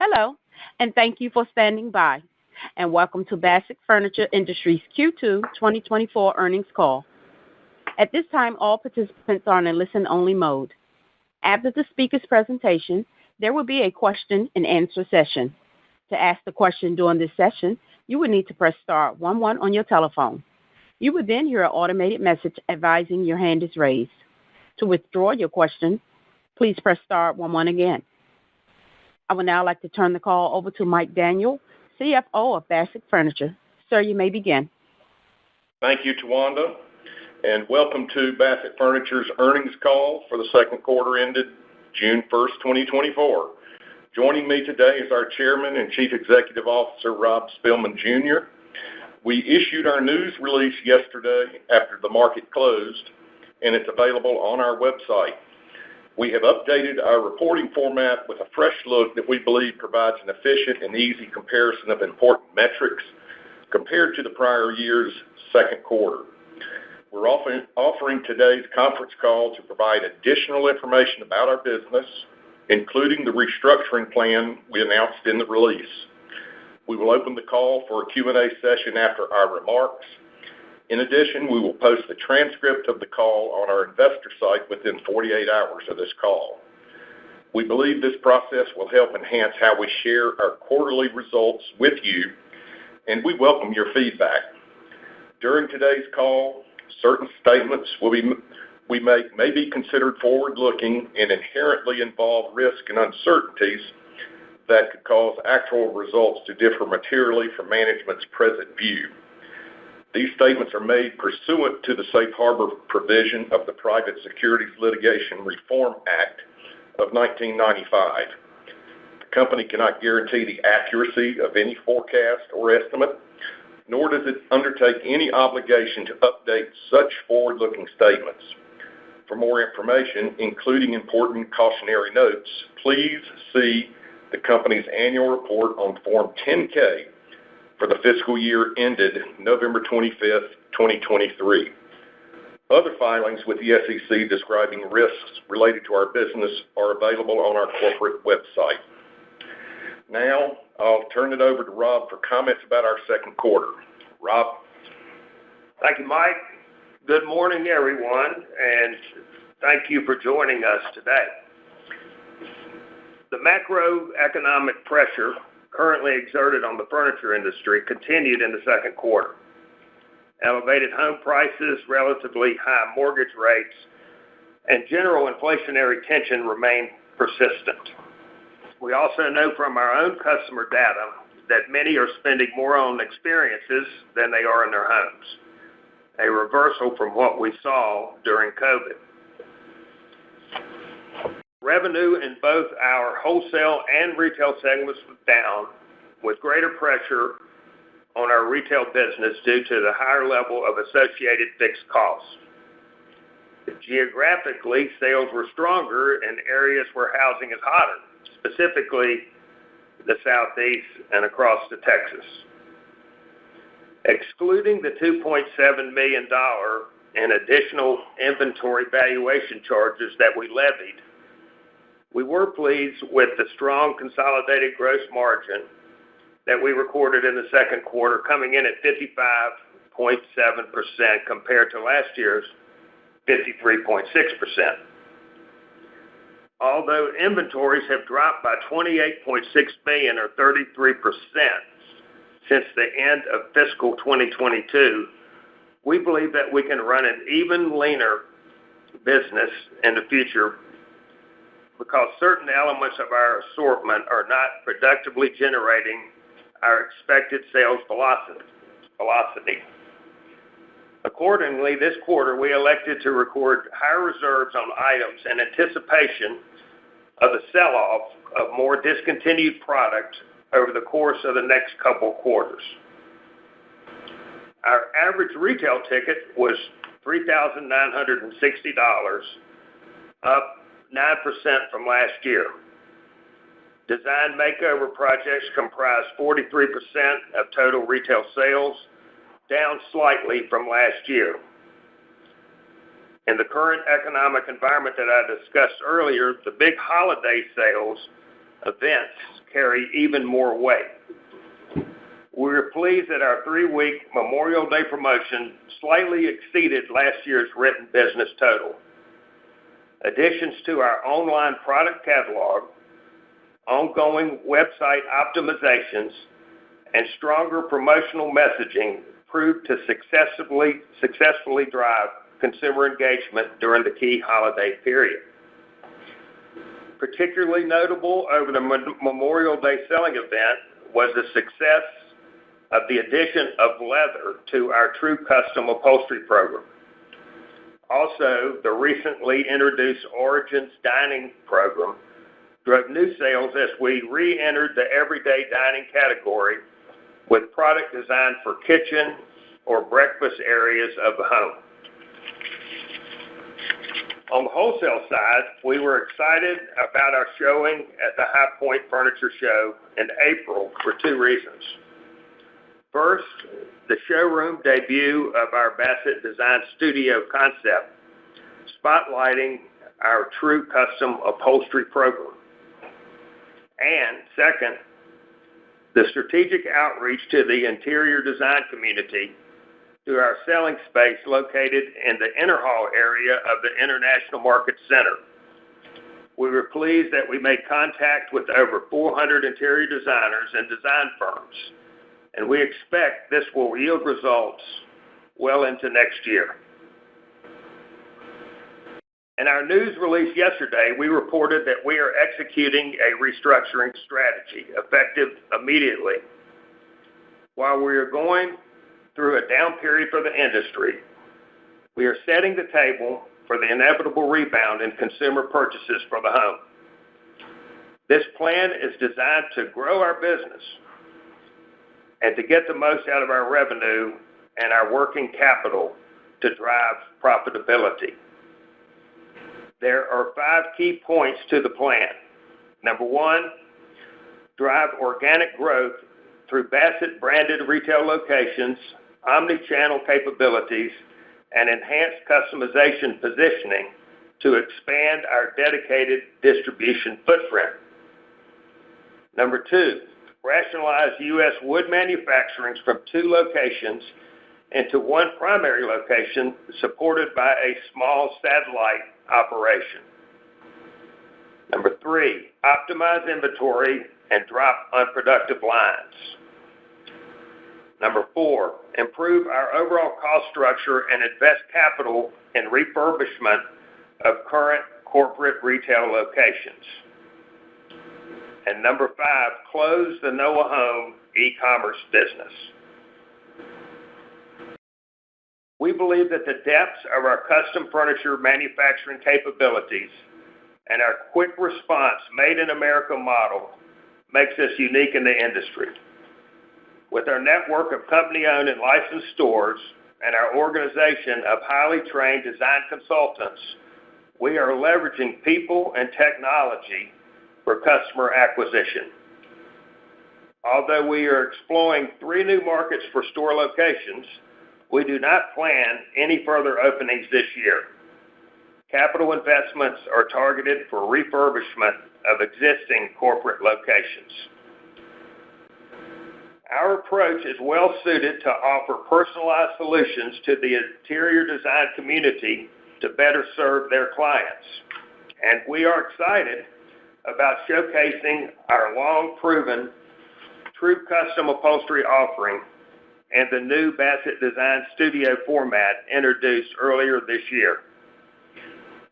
Hello, and thank you for standing by, and welcome to Bassett Furniture Industries Q2 2024 earnings call. At this time, all participants are in a listen-only mode. After the speaker's presentation, there will be a question-and-answer session. To ask the question during this session, you will need to press star 11 on your telephone. You will then hear an automated message advising your hand is raised. To withdraw your question, please press star 11 again. I would now like to turn the call over to Mike Daniel, CFO of Bassett Furniture. Sir, you may begin. Thank you, Tawanda, and welcome to Bassett Furniture's earnings call for the second quarter ended June 1st, 2024. Joining me today is our Chairman and Chief Executive Officer, Rob Spilman, Jr. We issued our news release yesterday after the market closed, and it's available on our website. We have updated our reporting format with a fresh look that we believe provides an efficient and easy comparison of important metrics compared to the prior year's second quarter. We're offering today's conference call to provide additional information about our business, including the restructuring plan we announced in the release. We will open the call for a Q&A session after our remarks. In addition, we will post the transcript of the call on our investor site within 48 hours of this call. We believe this process will help enhance how we share our quarterly results with you, and we welcome your feedback. During today's call, certain statements we make may be considered forward-looking and inherently involve risk and uncertainties that could cause actual results to differ materially from management's present view. These statements are made pursuant to the safe harbor provision of the Private Securities Litigation Reform Act of 1995. The company cannot guarantee the accuracy of any forecast or estimate, nor does it undertake any obligation to update such forward-looking statements. For more information, including important cautionary notes, please see the company's annual report on Form 10-K for the fiscal year ended November 25th, 2023. Other filings with the SEC describing risks related to our business are available on our corporate website. Now, I'll turn it over to Rob for comments about our second quarter. Rob? Thank you, Mike. Good morning, everyone, and thank you for joining us today. The macroeconomic pressure currently exerted on the furniture industry continued in the second quarter. Elevated home prices, relatively high mortgage rates, and general inflationary tension remain persistent. We also know from our own customer data that many are spending more on experiences than they are in their homes, a reversal from what we saw during COVID. Revenue in both our wholesale and retail segments was down, with greater pressure on our retail business due to the higher level of associated fixed costs. Geographically, sales were stronger in areas where housing is hotter, specifically the Southeast and across to Texas. Excluding the $2.7 million in additional inventory valuation charges that we levied, we were pleased with the strong consolidated gross margin that we recorded in the second quarter, coming in at 55.7% compared to last year's 53.6%. Although inventories have dropped by $28.6 million or 33% since the end of fiscal 2022, we believe that we can run an even leaner business in the future because certain elements of our assortment are not productively generating our expected sales velocity. Accordingly, this quarter we elected to record higher reserves on items in anticipation of the sell-off of more discontinued product over the course of the next couple quarters. Our average retail ticket was $3,960, up 9% from last year. Design makeover projects comprise 43% of total retail sales, down slightly from last year. In the current economic environment that I discussed earlier, the big holiday sales events carry even more weight. We were pleased that our 3-week Memorial Day promotion slightly exceeded last year's written business total. Additions to our online product catalog, ongoing website optimizations, and stronger promotional messaging proved to successfully drive consumer engagement during the key holiday period. Particularly notable over the Memorial Day selling event was the success of the addition of leather to our True Custom Upholstery program. Also, the recently introduced Origins Dining program drove new sales as we re-entered the everyday dining category with product designed for kitchen or breakfast areas of the home. On the wholesale side, we were excited about our showing at the High Point Furniture Show in April for 2 reasons. First, the showroom debut of our Bassett Design Studio concept, spotlighting our True Custom Upholstery program. And second, the strategic outreach to the interior design community through our selling space located in the inner hall area of the International Market Center. We were pleased that we made contact with over 400 interior designers and design firms, and we expect this will yield results well into next year. In our news release yesterday, we reported that we are executing a restructuring strategy effective immediately. While we are going through a down period for the industry, we are setting the table for the inevitable rebound in consumer purchases for the home. This plan is designed to grow our business and to get the most out of our revenue and our working capital to drive profitability. There are 5 key points to the plan. Number 1, drive organic growth through Bassett branded retail locations, omni-channel capabilities, and enhanced customization positioning to expand our dedicated distribution footprint. Number 2, rationalize U.S. wood manufacturing from 2 locations into 1 primary location supported by a small satellite operation. Number 3, optimize inventory and drop unproductive lines. Number 4, improve our overall cost structure and invest capital in refurbishment of current corporate retail locations. And number 5, close the Noah Home e-commerce business. We believe that the depths of our custom furniture manufacturing capabilities and our quick response made in America model makes us unique in the industry. With our network of company-owned and licensed stores and our organization of highly trained design consultants, we are leveraging people and technology for customer acquisition. Although we are exploring 3 new markets for store locations, we do not plan any further openings this year. Capital investments are targeted for refurbishment of existing corporate locations. Our approach is well suited to offer personalized solutions to the interior design community to better serve their clients. And we are excited about showcasing our long-proven True Custom Upholstery offering and the new Bassett Design Studio format introduced earlier this year.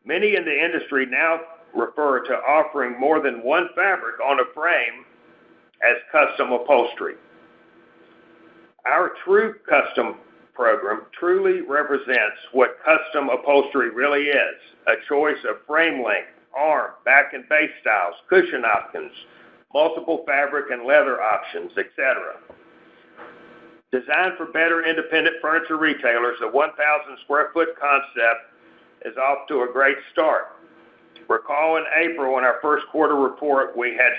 Many in the industry now refer to offering more than 1 fabric on a frame as custom upholstery. Our True Custom program truly represents what custom upholstery really is, a choice of frame length, arm, back and base styles, cushion options, multiple fabric and leather options, etc. Designed for better independent furniture retailers, the 1,000 square foot concept is off to a great start. Recall in April in our first quarter report, we had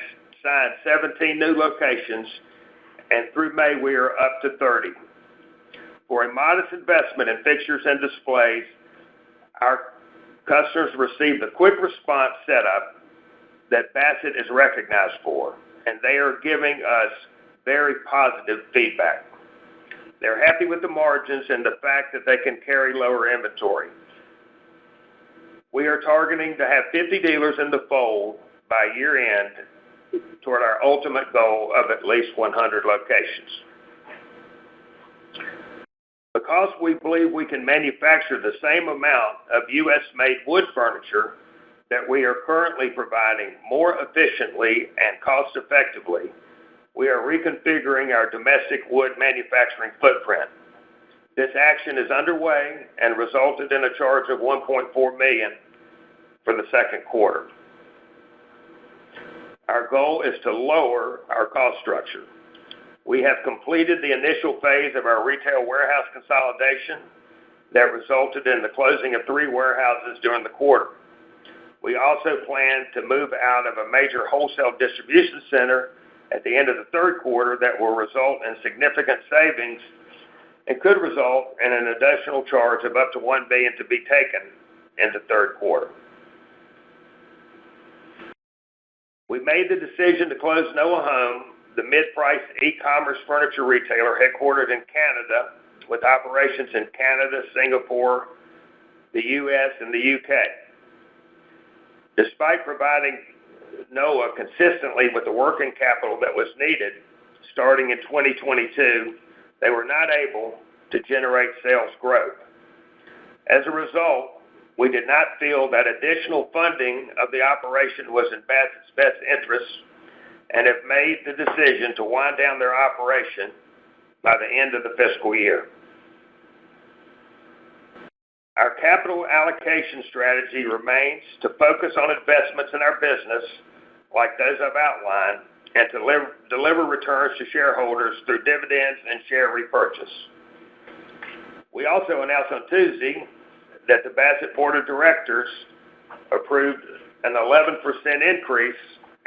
signed 17 new locations, and through May we are up to 30. For a modest investment in fixtures and displays, our customers received the quick response setup that Bassett is recognized for, and they are giving us very positive feedback. They're happy with the margins and the fact that they can carry lower inventory. We are targeting to have 50 dealers in the fold by year end toward our ultimate goal of at least 100 locations. Because we believe we can manufacture the same amount of U.S.-made wood furniture that we are currently providing more efficiently and cost-effectively, we are reconfiguring our domestic wood manufacturing footprint. This action is underway and resulted in a charge of $1.4 million for the second quarter. Our goal is to lower our cost structure. We have completed the initial phase of our retail warehouse consolidation that resulted in the closing of 3 warehouses during the quarter. We also plan to move out of a major wholesale distribution center at the end of the third quarter that will result in significant savings and could result in an additional charge of up to $1 million to be taken in the third quarter. We made the decision to close Noah Home, the mid-price e-commerce furniture retailer headquartered in Canada with operations in Canada, Singapore, the U.S., and the U.K. Despite providing Noah consistently with the working capital that was needed starting in 2022, they were not able to generate sales growth. As a result, we did not feel that additional funding of the operation was in Bassett's best interest and have made the decision to wind down their operation by the end of the fiscal year. Our capital allocation strategy remains to focus on investments in our business like those I've outlined and to deliver returns to shareholders through dividends and share repurchase. We also announced on Tuesday that the Bassett Board of Directors approved an 11% increase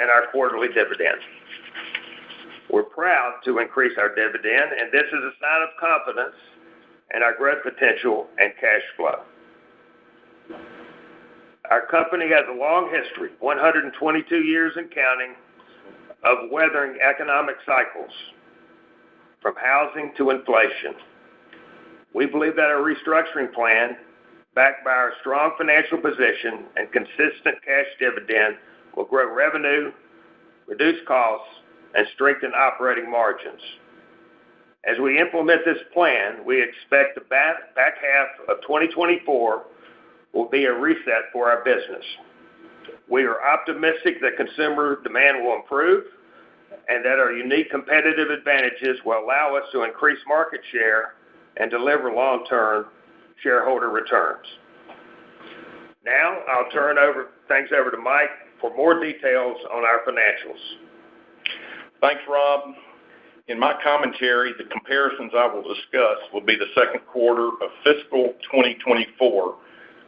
in our quarterly dividend. We're proud to increase our dividend, and this is a sign of confidence in our growth potential and cash flow. Our company has a long history, 122 years and counting, of weathering economic cycles, from housing to inflation. We believe that our restructuring plan, backed by our strong financial position and consistent cash dividend, will grow revenue, reduce costs, and strengthen operating margins. As we implement this plan, we expect the back half of 2024 will be a reset for our business. We are optimistic that consumer demand will improve and that our unique competitive advantages will allow us to increase market share and deliver long-term shareholder returns. Now, I'll turn things over to Mike for more details on our financials. Thanks, Rob. In my commentary, the comparisons I will discuss will be the second quarter of fiscal 2024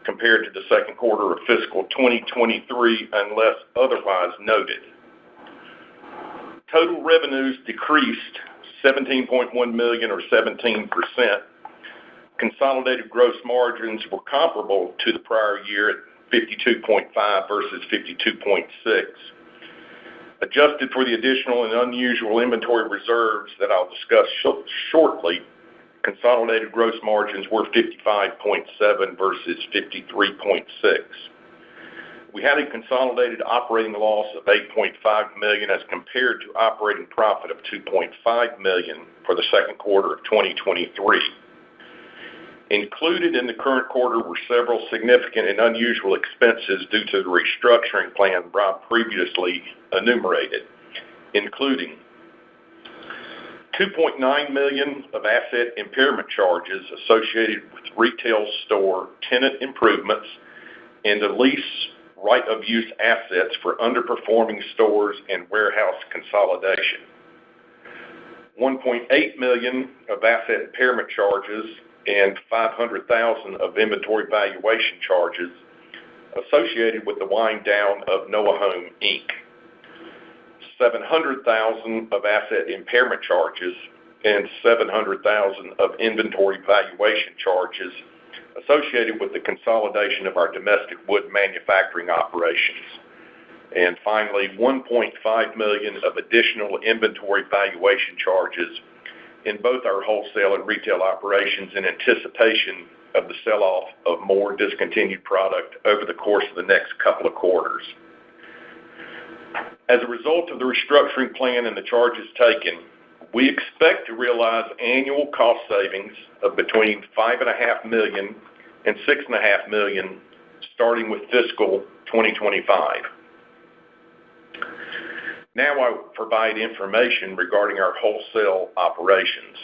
compared to the second quarter of fiscal 2023, unless otherwise noted. Total revenues decreased $17.1 million or 17%. Consolidated gross margins were comparable to the prior year at 52.5 versus 52.6. Adjusted for the additional and unusual inventory reserves that I'll discuss shortly, consolidated gross margins were 55.7 versus 53.6. We had a consolidated operating loss of $8.5 million as compared to operating profit of $2.5 million for the second quarter of 2023. Included in the current quarter were several significant and unusual expenses due to the restructuring plan Rob previously enumerated, including $2.9 million of asset impairment charges associated with retail store tenant improvements and the lease right-of-use assets for underperforming stores and warehouse consolidation. $1.8 million of asset impairment charges and $500,000 of inventory valuation charges associated with the wind down of Noah Home, Inc. $700,000 of asset impairment charges and $700,000 of inventory valuation charges associated with the consolidation of our domestic wood manufacturing operations. And finally, $1.5 million of additional inventory valuation charges in both our wholesale and retail operations in anticipation of the sell-off of more discontinued product over the course of the next couple of quarters. As a result of the restructuring plan and the charges taken, we expect to realize annual cost savings of between $5.5 million and $6.5 million starting with fiscal 2025. Now I'll provide information regarding our wholesale operations.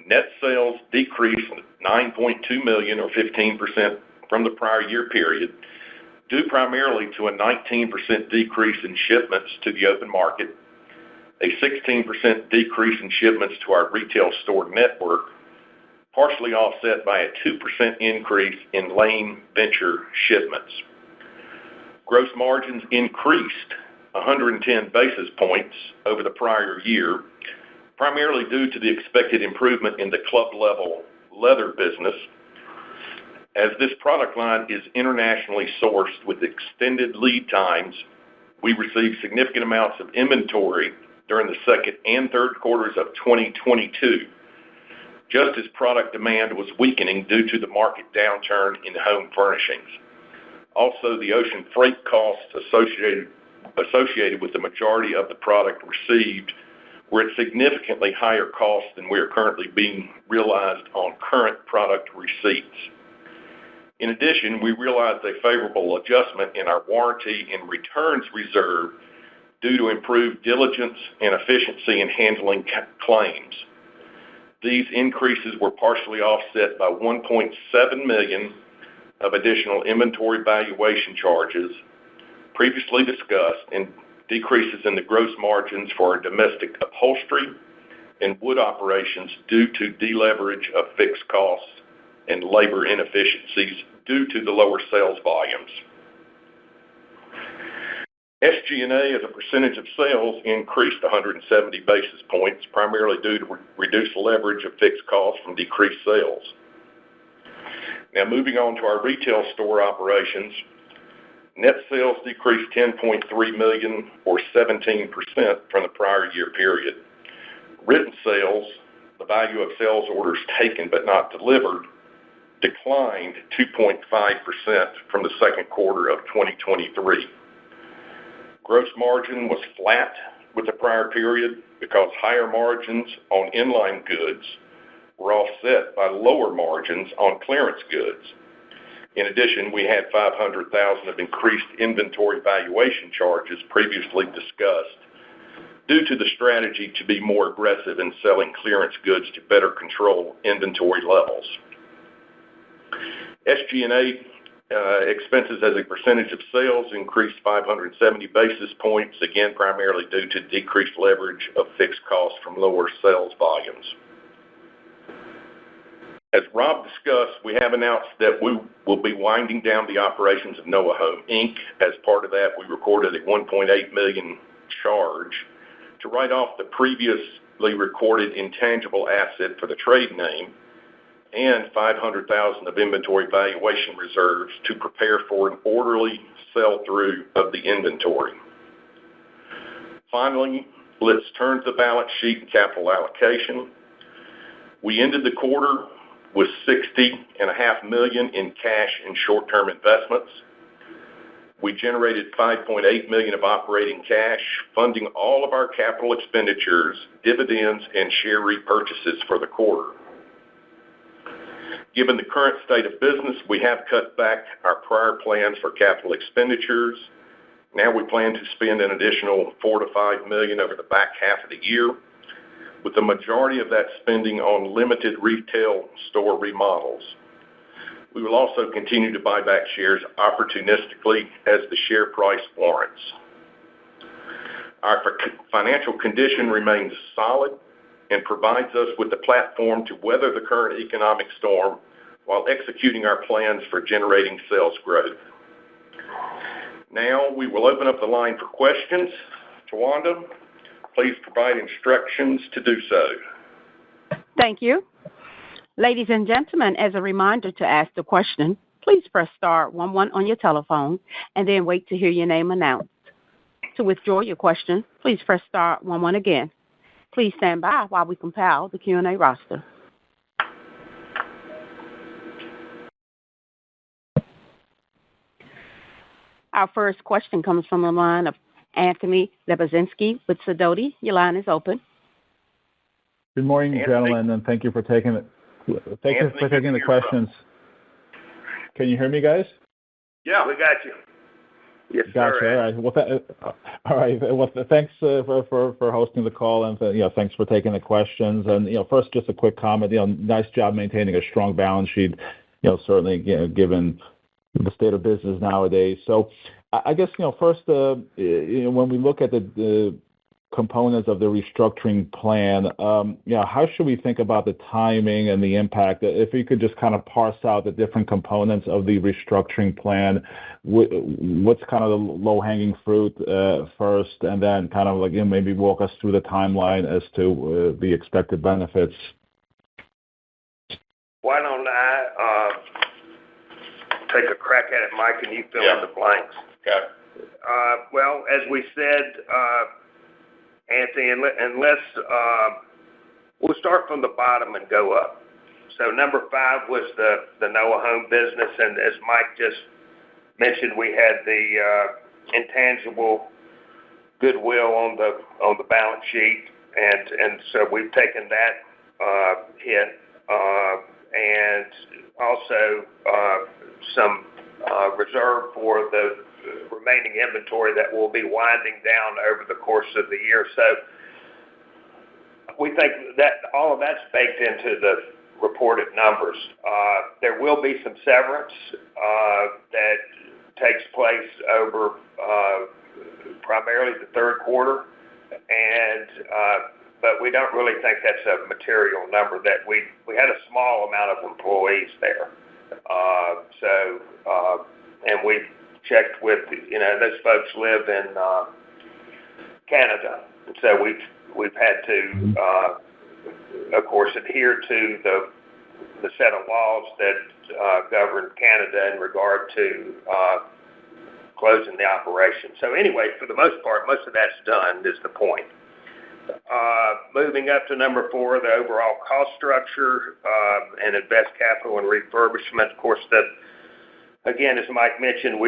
Net sales decreased $9.2 million or 15% from the prior year period, due primarily to a 19% decrease in shipments to the open market, a 16% decrease in shipments to our retail store network, partially offset by a 2% increase in Lane Venture shipments. Gross margins increased 110 basis points over the prior year, primarily due to the expected improvement in the club-level leather business. As this product line is internationally sourced with extended lead times, we received significant amounts of inventory during the second and third quarters of 2022, just as product demand was weakening due to the market downturn in home furnishings. Also, the ocean freight costs associated with the majority of the product received were at significantly higher costs than we are currently being realized on current product receipts. In addition, we realized a favorable adjustment in our warranty and returns reserve due to improved diligence and efficiency in handling claims. These increases were partially offset by $1.7 million of additional inventory valuation charges previously discussed and decreases in the gross margins for our domestic upholstery and wood operations due to deleverage of fixed costs and labor inefficiencies due to the lower sales volumes. SG&A as a percentage of sales increased 170 basis points, primarily due to reduced leverage of fixed costs from decreased sales. Now moving on to our retail store operations, net sales decreased $10.3 million or 17% from the prior year period. Written sales, the value of sales orders taken but not delivered, declined 2.5% from the second quarter of 2023. Gross margin was flat with the prior period because higher margins on inline goods were offset by lower margins on clearance goods. In addition, we had $500,000 of increased inventory valuation charges previously discussed due to the strategy to be more aggressive in selling clearance goods to better control inventory levels. SG&A expenses as a percentage of sales increased 570 basis points, again primarily due to decreased leverage of fixed costs from lower sales volumes. As Rob discussed, we have announced that we will be winding down the operations of Noah Home, Inc. As part of that, we recorded a $1.8 million charge to write off the previously recorded intangible asset for the trade name and $500,000 of inventory valuation reserves to prepare for an orderly sell-through of the inventory. Finally, let's turn to the balance sheet and capital allocation. We ended the quarter with $60.5 million in cash and short-term investments. We generated $5.8 million of operating cash, funding all of our capital expenditures, dividends, and share repurchases for the quarter. Given the current state of business, we have cut back our prior plans for capital expenditures. Now we plan to spend an additional $4 to $5 million over the back half of the year, with the majority of that spending on limited retail store remodels. We will also continue to buy back shares opportunistically as the share price warrants. Our financial condition remains solid and provides us with the platform to weather the current economic storm while executing our plans for generating sales growth. Now we will open up the line for questions. Tawanda, please provide instructions to do so. Thank you. Ladies and gentlemen, as a reminder to ask the question, please press star 11 on your telephone and then wait to hear your name announced. To withdraw your question, please press star 11 again. Please stand by while we compile the Q&A roster. Our first question comes from the line of Anthony Lebiedzinski with Sidoti. Your line is open. Good morning, Anthony. gentlemen, and thank you for taking the questions. Can you hear me, guys? Yeah, we got you. Yes, Gotcha. sir. All right. Well, thanks for hosting the call, and thanks for taking the questions. And first, just a quick comment. Nice job maintaining a strong balance sheet. Certainly, given the state of business nowadays. So, I guess first, when we look at the components of the restructuring plan, how should we think about the timing and the impact? If you could just kind of parse out the different components of the restructuring plan, what's kind of the low-hanging fruit first, and then kind of maybe walk us through the timeline as to the expected benefits. Why don't I take a crack at it, Mike, and you fill in the blanks? Okay. Well, as we said, Anthony, we'll start from the bottom and go up. So number 5 was the Noah Home business, and as Mike just mentioned, we had the intangible goodwill on the balance sheet, and so we've taken that hit, and also some reserve for the remaining inventory that will be winding down over the course of the year. So we think that all of that's baked into the reported numbers. There will be some severance that takes place over primarily the third quarter, but we don't really think that's a material number. That we had a small amount of employees there, and we've checked with those folks live in Canada, and so we've had to of course adhere to the set of laws that govern Canada in regard to closing the operation. So anyway, for the most part, most of that's done is the point. Moving up to number 4, the overall cost structure and invest capital and refurbishment. Of course, again, as Mike mentioned,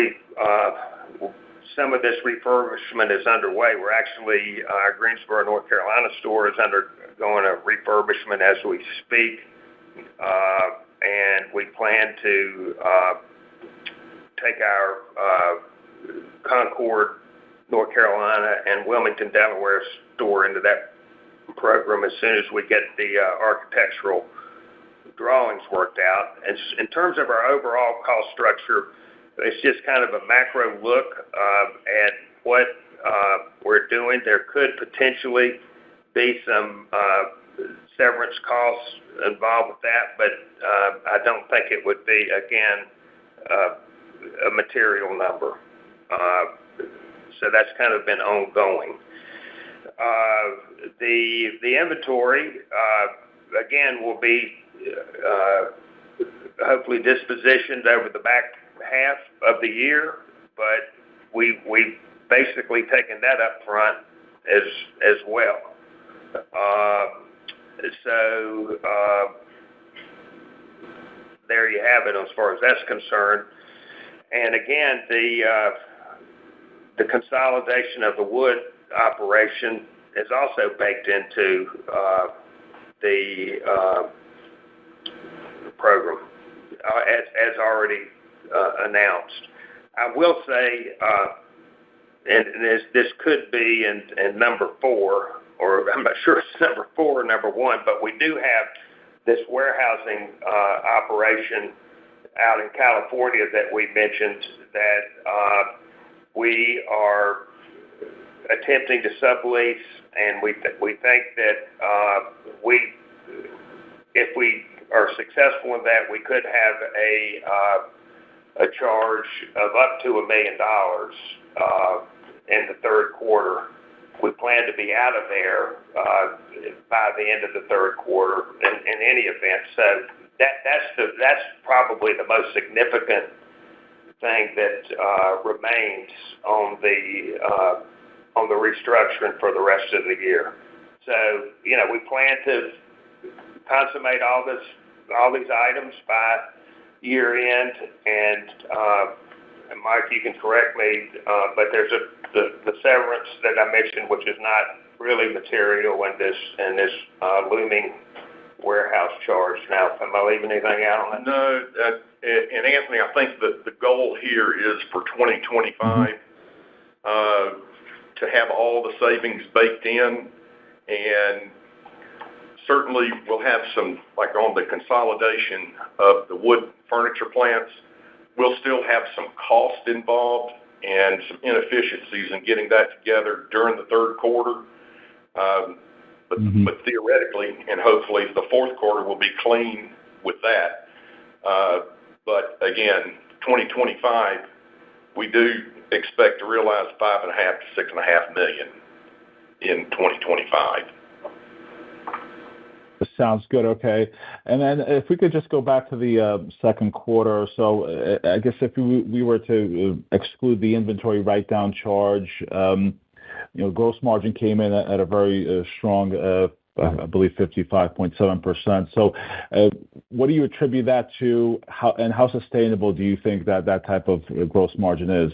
some of this refurbishment is underway. We're actually, our Greensboro, North Carolina store is undergoing a refurbishment as we speak, and we plan to take our Concord, North Carolina, and Wilmington, Delaware store into that program as soon as we get the architectural drawings worked out. And in terms of our overall cost structure, it's just kind of a macro look at what we're doing. There could potentially be some severance costs involved with that, but I don't think it would be, again, a material number. So that's kind of been ongoing. The inventory, again, will be hopefully dispositioned over the back half of the year, but we've basically taken that up front as well. So there you have it as far as that's concerned. And again, the consolidation of the wood operation is also baked into the program as already announced. I will say, and this could be in number 4, or I'm not sure it's number 4 or number 1, but we do have this warehousing operation out in California that we mentioned that we are attempting to sublease, and we think that if we are successful in that, we could have a charge of up to $1 million in the third quarter. We plan to be out of there by the end of the third quarter in any event. So that's probably the most significant thing that remains on the on the restructuring for the rest of the year. So, we plan to consummate all these items by year end, and Mike, you can correct me, but there's the severance that I mentioned, which is not really material in this looming warehouse charge. Now, am I leaving anything out on that? No, and Anthony, I think that the goal here is for 2025 to have all the savings baked in, and certainly we'll have some, like on the consolidation of the wood furniture plants, we'll still have some cost involved and some inefficiencies in getting that together during the third quarter. But theoretically and hopefully the fourth quarter will be clean with that. But again, 2025, we do expect to realize $5.5 to $6.5 million in 2025. Sounds good. Okay. And then if we could just go back to the second quarter. So I guess if we were to exclude the inventory write-down charge, gross margin came in at a very strong, I believe 55.7%. So what do you attribute that to, how sustainable do you think that type of gross margin is?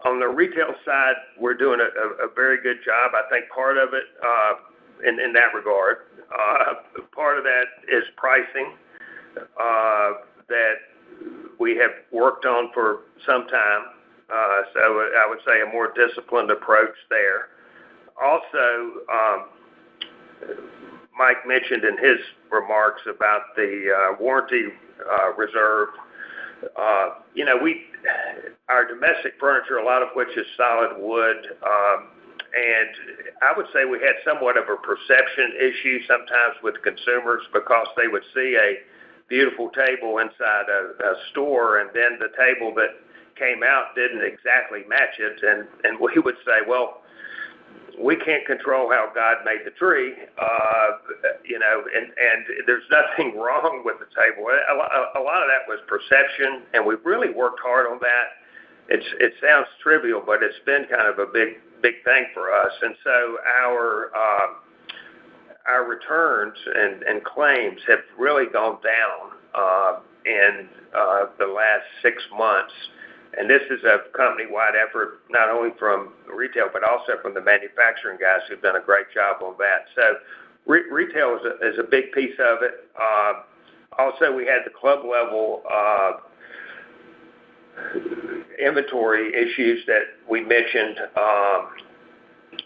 On the retail side, we're doing a very good job. I think part of it, in that regard, part of that is pricing that we have worked on for some time. So I would say a more disciplined approach there. Also, Mike mentioned in his remarks about the warranty reserve. Our domestic furniture, a lot of which is solid wood, and I would say we had somewhat of a perception issue sometimes with consumers because they would see a beautiful table inside a store, and then the table that came out didn't exactly match it, and we would say, well, we can't control how God made the tree, and there's nothing wrong with the table. A lot of that was perception, and we've really worked hard on that. It sounds trivial, but it's been kind of a big thing for us. And so our returns and claims have really gone down in the last 6 months. And this is a company-wide effort, not only from retail, but also from the manufacturing guys who've done a great job on that. So retail is a big piece of it. Also, we had the club level inventory issues that we mentioned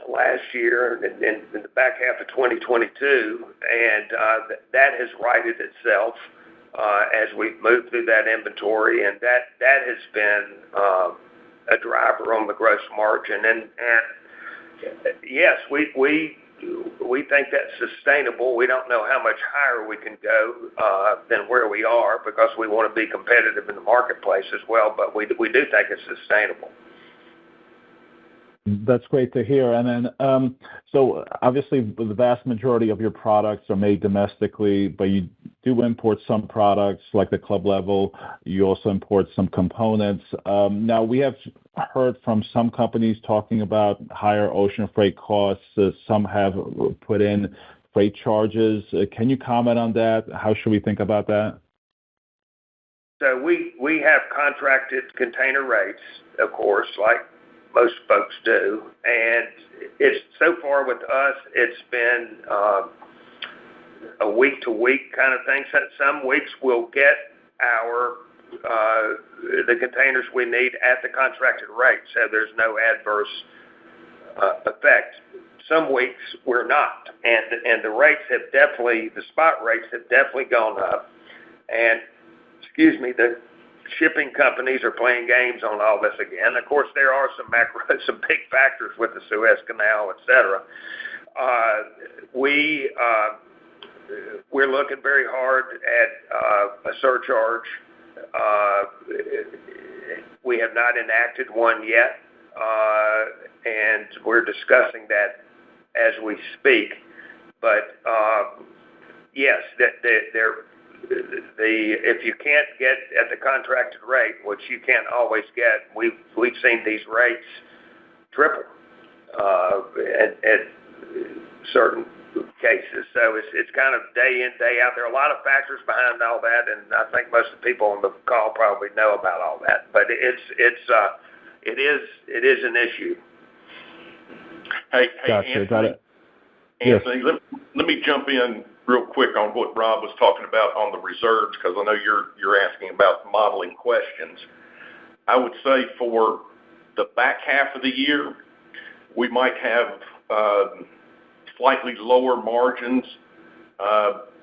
last year in the back half of 2022, and that has righted itself as we've moved through that inventory, and that has been a driver on the gross margin. And yes, we think that's sustainable. We don't know how much higher we can go than where we are because we want to be competitive in the marketplace as well, but we do think it's sustainable. That's great to hear. And then, so obviously the vast majority of your products are made domestically, but you do import some products like the club level. You also import some components. Now, we have heard from some companies talking about higher ocean freight costs. Some have put in freight charges. Can you comment on that? How should we think about that? So we have contracted container rates, of course, like most folks do, and it's so far with us, it's been a week-to-week kind of thing. So some weeks we'll get the containers we need at the contracted rate, so there's no adverse effect. Some weeks we're not, and the rates have the spot rates have definitely gone up, and the shipping companies are playing games on all this again. Of course, there are some big factors with the Suez Canal, et cetera. We're looking very hard at a surcharge. We have not enacted one yet, and we're discussing that as we speak. But yes, if you can't get at the contracted rate, which you can't always get, we've seen these rates triple at certain cases. So it's kind of day in, day out. There are a lot of factors behind all that, and I think most of the people on the call probably know about all that. But it is an issue. Hey, gotcha, Anthony. got it. Anthony, Yes. let me jump in real quick on what Rob was talking about on the reserves, because I know you're asking about modeling questions. I would say for the back half of the year, we might have slightly lower margins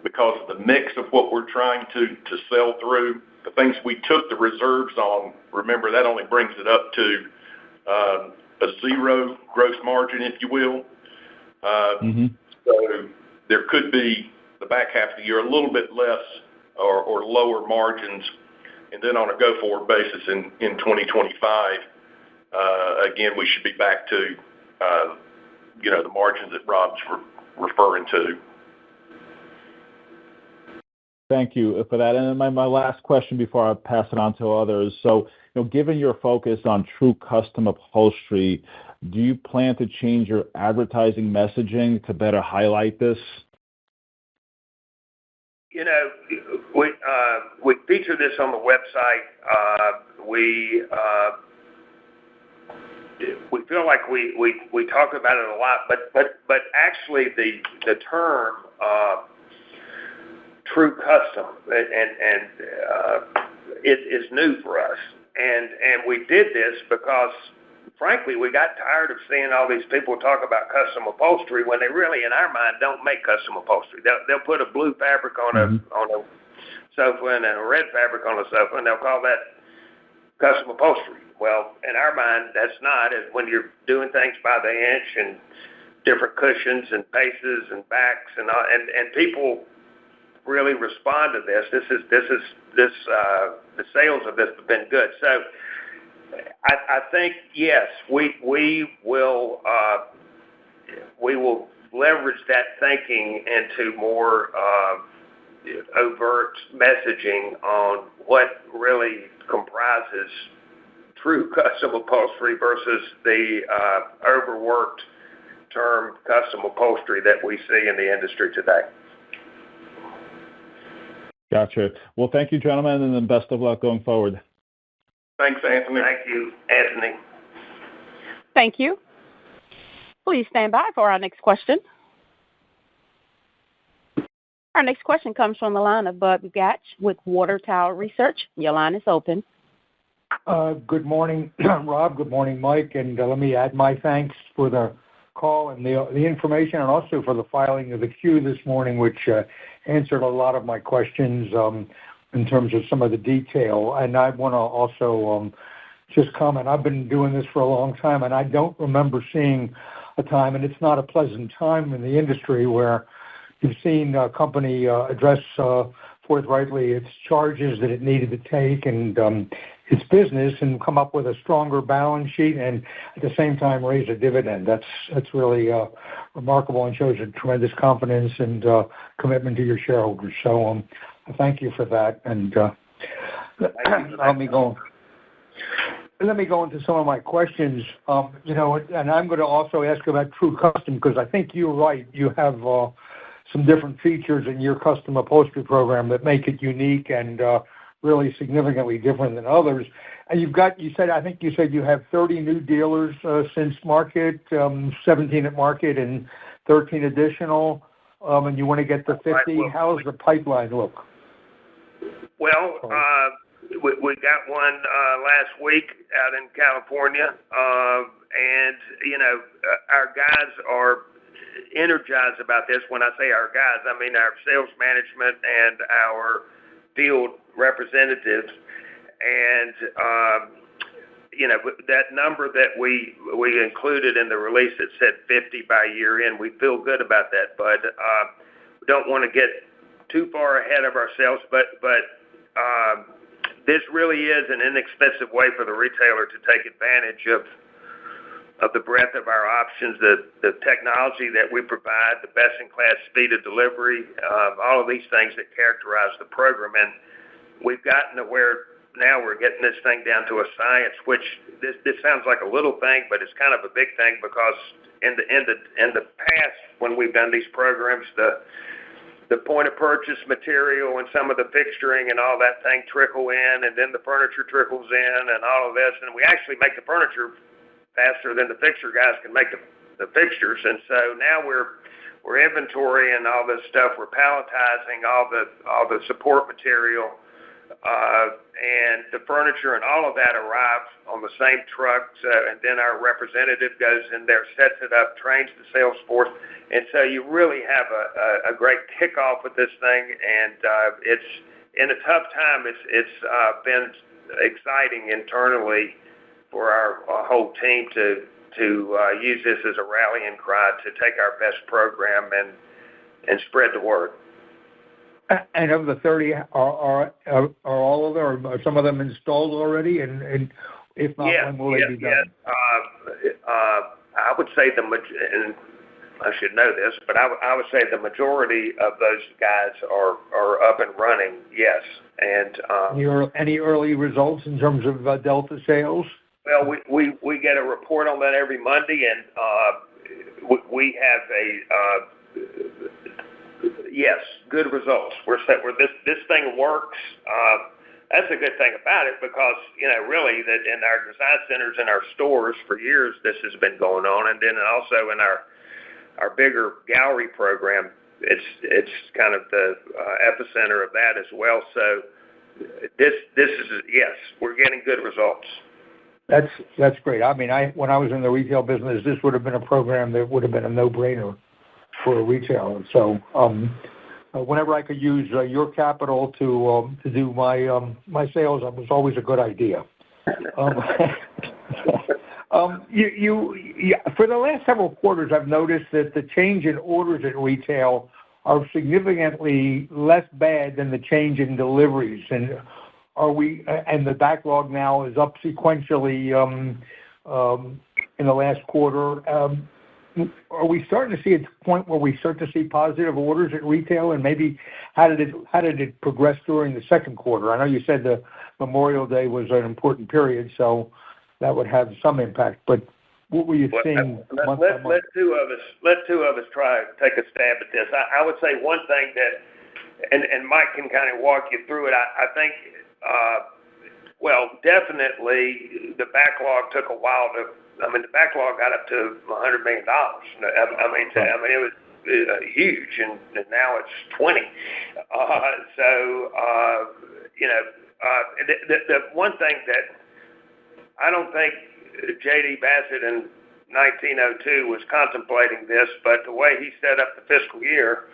because of the mix of what we're trying to sell through. The things we took the reserves on, remember, that only brings it up to a zero gross margin, if you will. So there could be the back half of the year a little bit less or lower margins, and then on a go-forward basis in 2025, again, we should be back to the margins that Rob's referring to. Thank you for that. And my last question before I pass it on to others. So, given your focus on true custom upholstery, do you plan to change your advertising messaging to better highlight this? We feature this on the website. We feel like we talk about it a lot, but actually the term true custom and it is new for us, and we did this because, frankly, we got tired of seeing all these people talk about custom upholstery when they really, in our mind, don't make custom upholstery. They'll put a blue fabric on a sofa and a red fabric on a sofa, and they'll call that custom upholstery. Well, in our mind, that's not. When you're doing things by the inch and different cushions and bases and backs and people really respond to this. The sales of this have been good. So I think, yes, we will leverage that thinking into more overt messaging on what really comprises true custom upholstery versus the overworked term custom upholstery that we see in the industry today. Gotcha. Well, thank you, gentlemen, and then best of luck going forward. Thanks, Anthony. Thank you, Anthony. Thank you. Please stand by for our next question. Our next question comes from the line of Bud Gatch with Water Tower Research. Your line is open. Good morning, Rob. Good morning, Mike. And let me add my thanks for the call and the information, and also for the filing of the Q this morning, which answered a lot of my questions in terms of some of the detail. And I want to also just comment. I've been doing this for a long time, and I don't remember seeing a time, and it's not a pleasant time in the industry, where you've seen a company address forthrightly its charges that it needed to take and its business, and come up with a stronger balance sheet, and at the same time raise a dividend. That's really remarkable, and shows a tremendous confidence and commitment to your shareholders. So I thank you for that. And let me go into some of my questions. And I'm going to also ask about true custom, because I think you're right. You have some different features in your custom upholstery program that make it unique and really significantly different than others. And I think you said you have 30 new dealers since market, 17 at market and 13 additional, and you want to get to 50. Right. How does the pipeline look? Well, we got one last week out in California, and our guys are energized about this. When I say our guys, I mean our sales management and our field representatives. And that number that we included in the release that said 50 by year end, we feel good about that, but we don't want to get too far ahead of ourselves. But this really is an inexpensive way for the retailer to take advantage the breadth of our options, the technology that we provide, the best-in-class speed of delivery, all of these things that characterize the program. And we've gotten to where now we're getting this thing down to a science, which this sounds like a little thing, but it's kind of a big thing because in the past when we've done these programs, the point of purchase material and some of the fixturing and all that thing trickle in, and then the furniture trickles in and all of this, and we actually make the furniture faster than the fixture guys can make the fixtures. And so now we're inventorying all this stuff, we're palletizing all the support material, and the furniture and all of that arrives on the same truck, and then our representative goes in there, sets it up, trains the sales force, and so you really have a great kickoff with this thing, and it's in a tough time. It's been exciting internally for our whole team to use this as a rallying cry to take our best program and spread the word. And of the 30, are all of them, or some of them installed already? And if not, when will they be done? Yes. I would say and I should know this, but I would say the majority of those guys are up and running. Yes. And any early results in terms of Delta sales? Well, we get a report on that every Monday, and we have yes, good results. We're set where this thing works. That's a good thing about it because, really that in our design centers and our stores for years, this has been going on. And then also in our bigger gallery program, it's kind of the epicenter of that as well. So this is, yes, we're getting good results. That's great. I mean, when I was in the retail business, this would have been a program that would have been a no-brainer for a retailer. So whenever I could use your capital to do my sales, it was always a good idea. For the last several quarters, I've noticed that the change in orders at retail are significantly less bad than the change in deliveries. And the backlog now is up sequentially in the last quarter. Are we starting to see a point where we start to see positive orders at retail? And maybe how did it progress during the second quarter? I know you said the Memorial Day was an important period, so that would have some impact. But what were you seeing month by month? Let two of us try to take a stab at this. I would say one thing that, and Mike can kind of walk you through it. I think, definitely the backlog took a while to. The backlog got up to $100 million. It was huge, and now it's 20. The one thing that I don't think J.D. Bassett in 1902 was contemplating this, but the way he set up the fiscal year,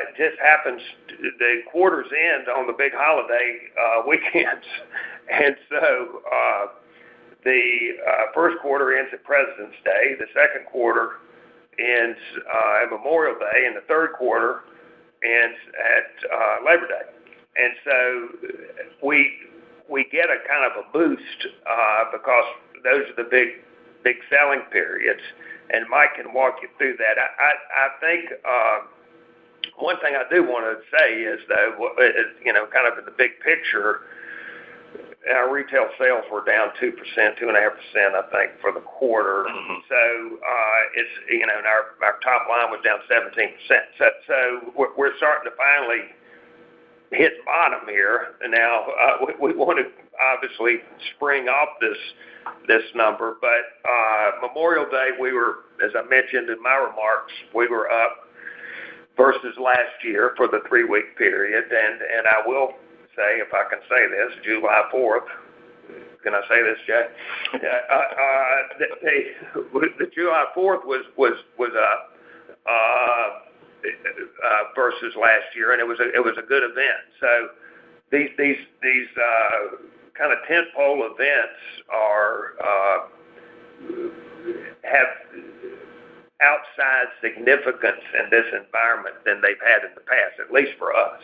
it just happens the quarters end on the big holiday weekends, and so. The first quarter ends at President's Day. The second quarter ends at Memorial Day, and the third quarter ends at Labor Day. And so we get a kind of a boost because those are the big selling periods. And Mike can walk you through that. I think one thing I do want to say is, though, kind of in the big picture. Our retail sales were down 2%, 2.5%, I think, for the quarter. Mm-hmm. So it's and our top line was down 17%. So we're starting to finally hit bottom here. And now we want to obviously spring off this number. But Memorial Day, we were, as I mentioned in my remarks, we were up versus last year for the 3-week period. And I will say, if I can say this, July 4th. Can I say this, Jay? The July 4th was up versus last year, and it was a good event. So these kind of tentpole events have outsized significance in this environment than they've had in the past, at least for us.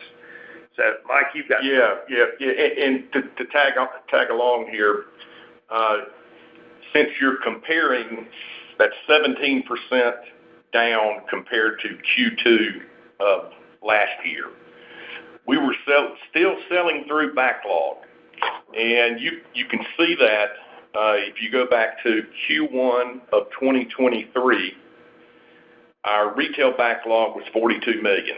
So, Mike, you've got and to tag along here, since you're comparing that 17% down compared to Q2 of last year, we were still selling through backlog. And you can see that if you go back to Q1 of 2023, our retail backlog was $42 million.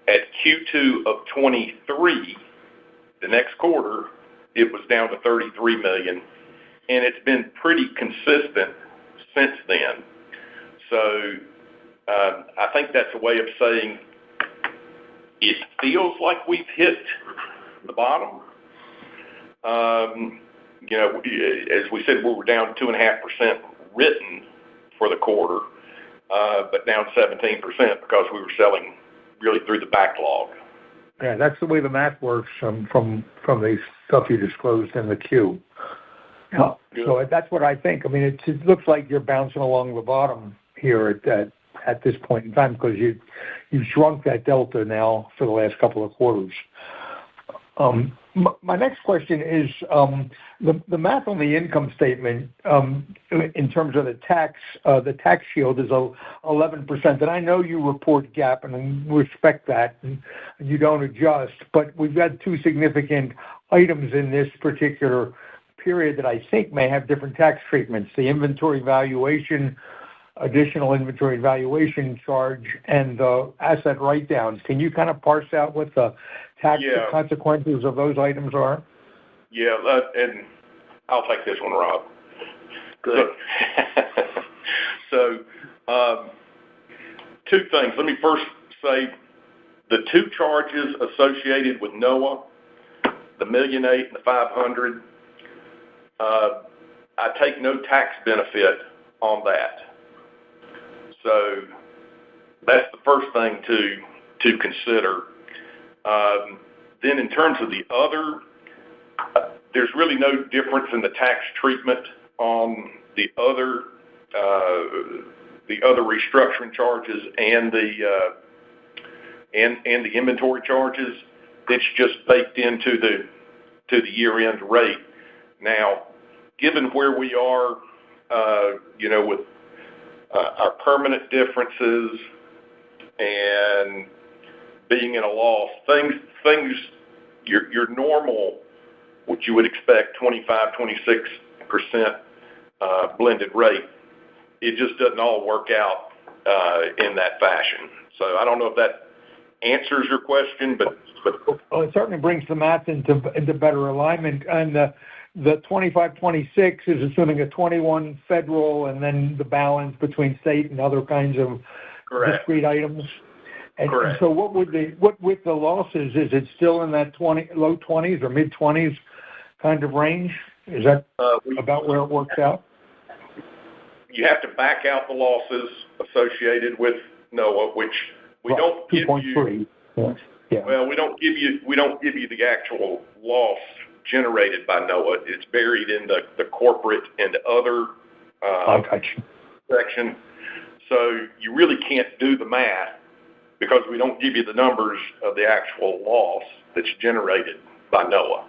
At Q2 of 23, the next quarter, it was down to $33 million, and it's been pretty consistent since then. So I think that's a way of saying it feels like we've hit the bottom. As we said, we were down 2.5% written for the quarter, but down 17% because we were selling really through the backlog. Yeah, that's the way the math works from the stuff you disclosed in the Q. So that's what I think. I mean, it looks like you're bouncing along the bottom here at this point in time because you've shrunk that delta now for the last couple of quarters. My next question is the math on the income statement in terms of the tax shield is 11%. And I know you report GAAP, and we respect that, and you don't adjust. But we've got two significant items in this particular period that I think may have different tax treatments: the inventory valuation, additional inventory valuation charge, and the asset write-downs. Can you kind of parse out what the tax consequences of those items are? Yeah, and I'll take this one, Rob. Good. So, two things. Let me first say the two charges associated with NOAA, the $1.8 million and the $500,000, I take no tax benefit on that. So that's the first thing to consider. Then in terms of the other, there's really no difference in the tax treatment on the other restructuring charges and the inventory charges. It's just baked into the year-end rate. Now, given where we are, with our permanent differences and being in a loss, things your normal, what you would expect, 25-26% blended rate, it just doesn't all work out in that fashion. So I don't know if that answers your question, but well, it certainly brings the math into better alignment. And the 25-26 is assuming a 21 federal, and then the balance between state and other kinds of discrete items. And so what with the losses, is it still in that low 20s or mid 20s kind of range? Is that about where it works out? You have to back out the losses associated with NOAA, which we don't give you. Yeah. Well, we don't give you the actual loss generated by NOAA. It's buried in the corporate and other section. So you really can't do the math because we don't give you the numbers of the actual loss that's generated by NOAA.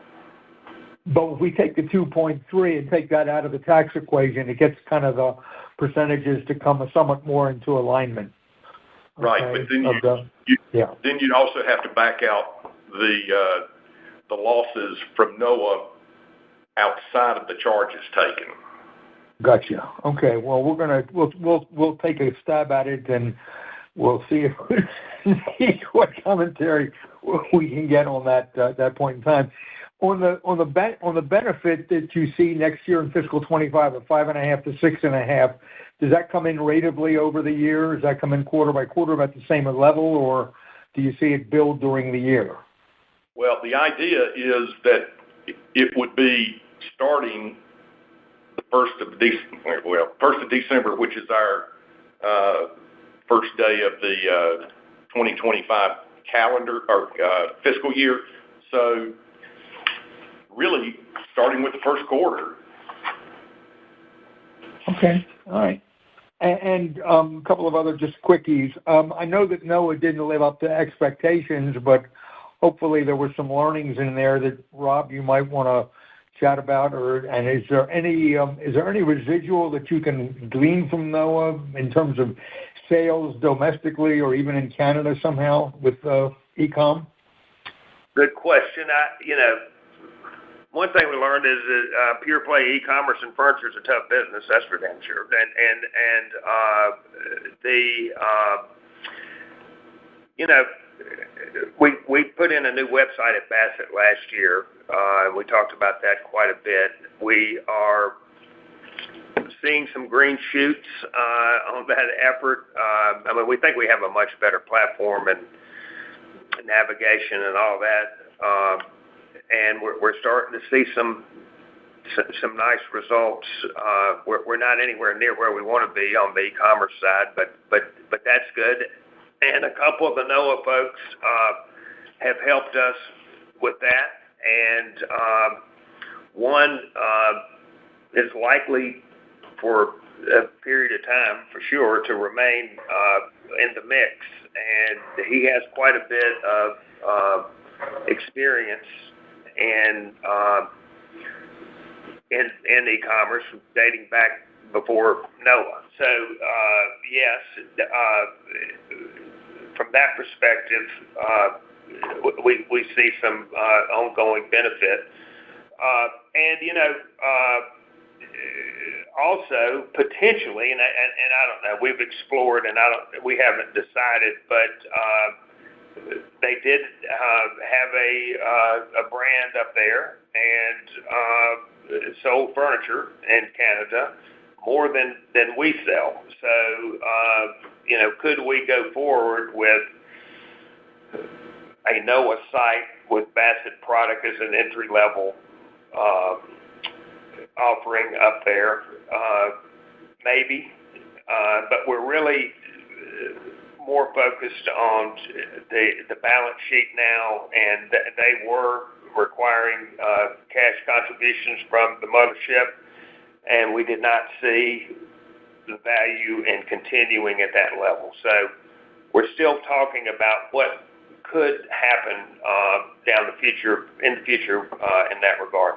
But if we take the 2.3 and take that out of the tax equation, it gets kind of the percentages to come somewhat more into alignment. Right, but then you'd also have to back out the losses from NOAA outside of the charges taken. Gotcha. Okay. Well, we'll take a stab at it, and we'll see what commentary we can get on that point in time. On the benefit that you see next year in fiscal 25 of 5.5 to 6.5, does that come in ratably over the year? Does that come in quarter by quarter about the same level, or do you see it build during the year? Well, the idea is that it would be starting the 1st of December, which is our first day of the 2025 calendar or fiscal year. So really starting with the first quarter. Okay. All right. And a couple of other just quickies. I know that NOAA didn't live up to expectations, but hopefully there were some learnings in there that, Rob, you might want to chat about, and is there any residual that you can glean from NOAA in terms of sales domestically or even in Canada somehow with e-com? Good question. One thing we learned is that pure play e-commerce and furniture is a tough business. That's for damn sure. We put in a new website at Bassett last year. We talked about that quite a bit. We are seeing some green shoots on that effort. We think we have a much better platform and navigation and all that, and we're starting to see some nice results. We're not anywhere near where we want to be on the e-commerce side, but that's good. And a couple of the NOAA folks have helped us with that, and one is likely for a period of time, for sure, to remain in the mix. And he has quite a bit of experience in e-commerce dating back before NOAA. So yes, from that perspective, we see some ongoing benefit. Also potentially, and I don't know, we've explored and we haven't decided, but they did have a brand up there and sold furniture in Canada more than we sell. So could we go forward with a NOAA site with Bassett product as an entry level offering up there? Maybe, but we're really more focused on the balance sheet now, and they were requiring cash contributions from the mothership, and we did not see the value in continuing at that level. So we're still talking about what could happen in the future in that regard.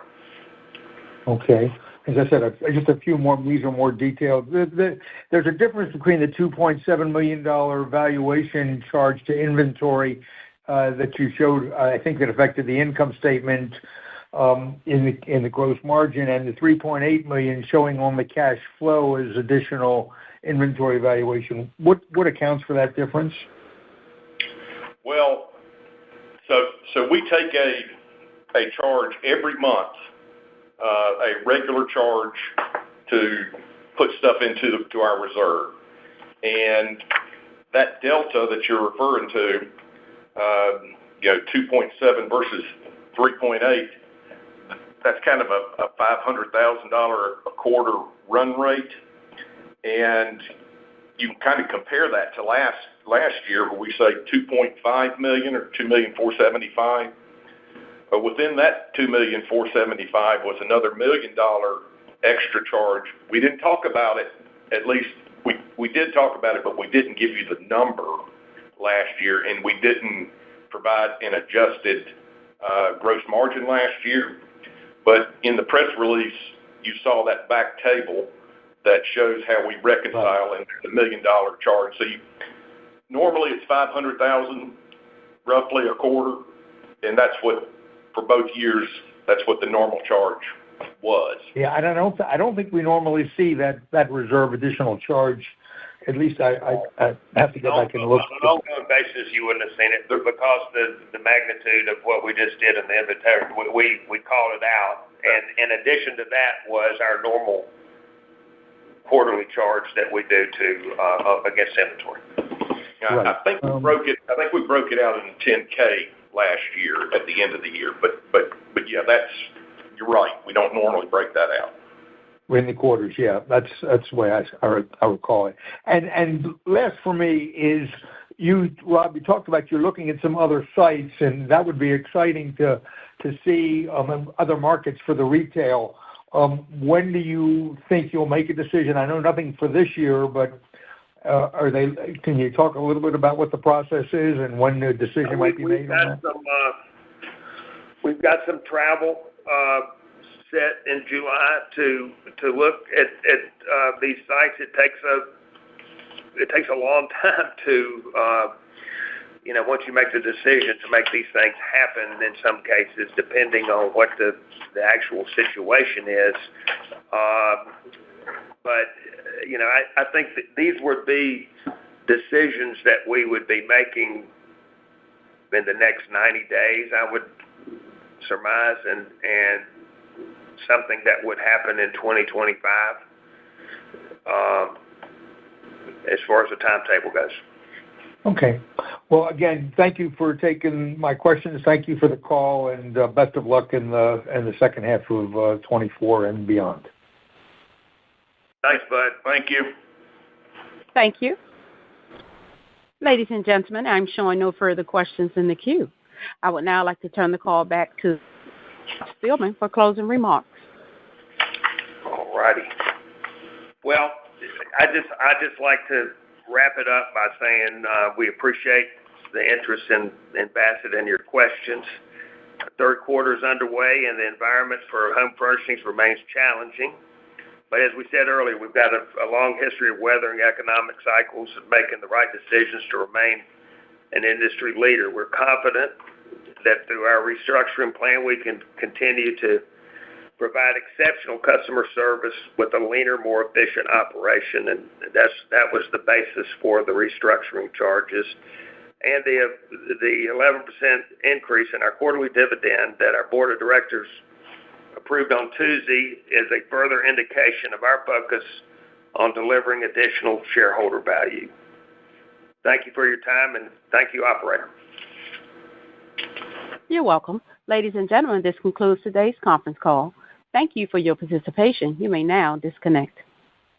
Okay. As I said, just a few more, these are more detailed. There's a difference between the $2.7 million valuation charge to inventory that you showed, I think that affected the income statement in the gross margin, and the $3.8 million showing on the cash flow as additional inventory valuation. What accounts for that difference? Well, so we take a charge every month, a regular charge to put stuff into our reserve. And that delta that you're referring to, 2.7 versus 3.8, that's kind of a $500,000 a quarter run rate. And you can kind of compare that to last year, where we say 2.5 million or 2,475,000. But within that 2,475,000 was another $1 million extra charge. We didn't talk about it. At least we did talk about it, but we didn't give you the number last year, and we didn't provide an adjusted gross margin last year. But in the press release, you saw that back table that shows how we reconcile in the $1 million charge. So normally it's $500,000 roughly a quarter, and that's what, for both years, that's what the normal charge was. Yeah, I don't think we normally see that reserve additional charge. At least I have to go back and look. On an ongoing basis, you wouldn't have seen it because the magnitude of what we just did in the inventory, we called it out. And in addition to that was our normal quarterly charge that we do to against inventory. Right. I think we broke it out in 10K last year at the end of the year. But yeah, you're right. We don't normally break that out. In the quarters, yeah, that's the way I recall it. And last for me is Rob, you talked about you're looking at some other sites, and that would be exciting to see other markets for the retail. When do you think you'll make a decision? I know nothing for this year, but can you talk a little bit about what the process is and when the decision might be made on that? We've got some travel set in July to look at these sites. It takes a long time to once you make the decision to make these things happen. In some cases, depending on what the actual situation is, but I think that these would be decisions that we would be making in the next 90 days, I would surmise, and something that would happen in 2025 as far as the timetable goes. Okay. Well, again, thank you for taking my questions. Thank you for the call, and best of luck in the second half of 24 and beyond. Thanks, Bud. Thank you. Thank you. Ladies and gentlemen, I'm showing no further questions in the queue. I would now like to turn the call back to Stillman for closing remarks. All righty. Well, I just like to wrap it up by saying we appreciate the interest in Bassett and your questions. The third quarter is underway, and the environment for home furnishings remains challenging. But as we said earlier, we've got a long history of weathering economic cycles and making the right decisions to remain an industry leader. We're confident that through our restructuring plan, we can continue to provide exceptional customer service with a leaner, more efficient operation, and that was the basis for the restructuring charges. And the 11% increase in our quarterly dividend that our board of directors approved on Tuesday is a further indication of our focus on delivering additional shareholder value. Thank you for your time, and thank you, operator. You're welcome. Ladies and gentlemen, this concludes today's conference call. Thank you for your participation. You may now disconnect.